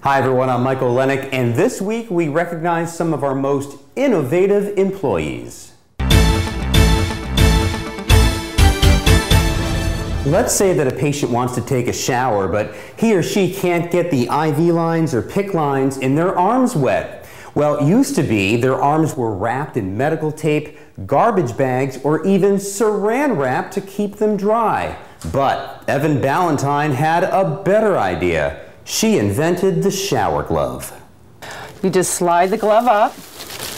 Hi everyone, I'm Michael Lennick, and this week we recognize some of our most innovative employees. Let's say that a patient wants to take a shower, but he or she can't get the IV lines or PICC lines in their arms wet. Well, it used to be their arms were wrapped in medical tape, garbage bags, or even saran wrap to keep them dry. But Evan Ballantyne had a better idea. She invented the shower glove. You just slide the glove up.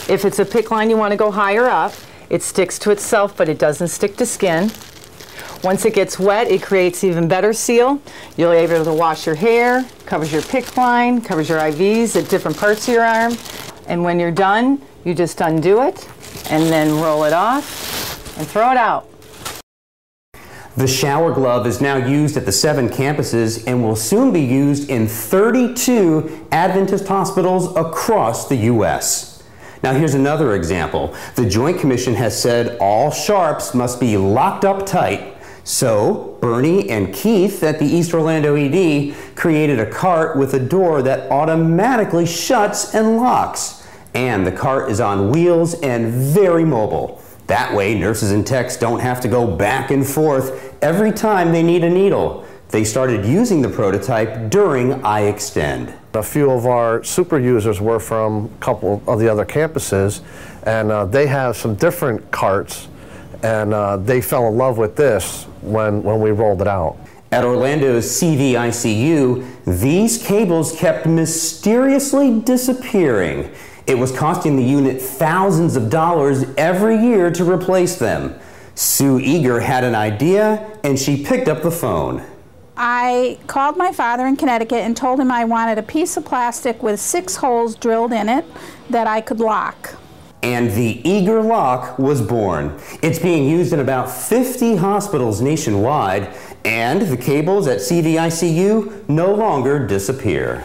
If it's a PICC line, you want to go higher up. It sticks to itself, but it doesn't stick to skin. Once it gets wet, it creates even better seal. You'll be able to wash your hair, covers your PICC line, covers your IVs at different parts of your arm. And when you're done, you just undo it and then roll it off and throw it out. The shower glove is now used at the 7 campuses and will soon be used in 32 Adventist hospitals across the U.S. Now here's another example. The Joint Commission has said all sharps must be locked up tight. So Bernie and Keith at the East Orlando ED created a cart with a door that automatically shuts and locks. And the cart is on wheels and very mobile. That way, nurses and techs don't have to go back and forth every time they need a needle. They started using the prototype during iExtend. A few of our super users were from a couple of the other campuses, and they have some different carts, and they fell in love with this when we rolled it out. At Orlando's CVICU, these cables kept mysteriously disappearing. It was costing the unit thousands of dollars every year to replace them. Sue Eager had an idea, and she picked up the phone. I called my father in Connecticut and told him I wanted a piece of plastic with 6 holes drilled in it that I could lock. And the Eager lock was born. It's being used in about 50 hospitals nationwide, and the cables at CVICU no longer disappear.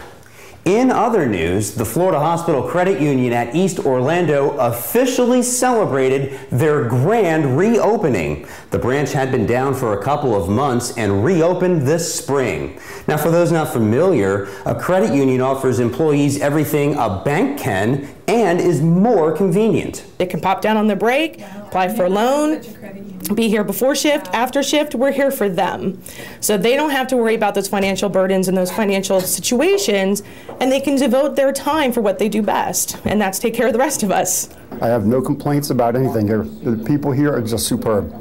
In other news, the Florida Hospital Credit Union at East Orlando officially celebrated their grand reopening. The branch had been down for a couple of months and reopened this spring. Now, for those not familiar, a credit union offers employees everything a bank can and is more convenient. They can pop down on the break, apply for a loan, be here before shift, after shift. We're here for them. So they don't have to worry about those financial burdens and those financial situations, and they can devote their time for what they do best, and that's take care of the rest of us. I have no complaints about anything here. The people here are just superb,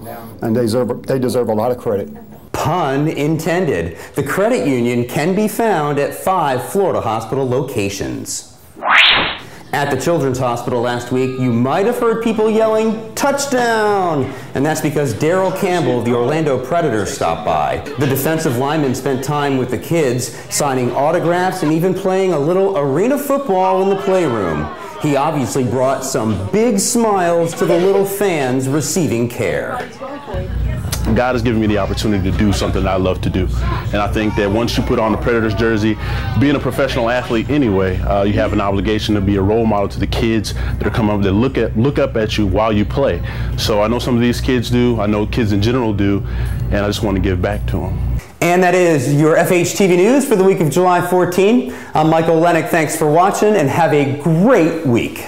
and they deserve a lot of credit. Pun intended. The credit union can be found at 5 Florida hospital locations. At the Children's Hospital last week, you might have heard people yelling, "Touchdown!" And that's because Daryl Campbell of the Orlando Predators stopped by. The defensive lineman spent time with the kids, signing autographs and even playing a little arena football in the playroom. He obviously brought some big smiles to the little fans receiving care. God has given me the opportunity to do something that I love to do. And I think that once you put on the Predators jersey, being a professional athlete anyway, you have an obligation to be a role model to the kids that are coming up that look up at you while you play. So I know some of these kids do, I know kids in general do, and I just want to give back to them. And that is your FHTV News for the week of July 14. I'm Michael Lennick. Thanks for watching and have a great week.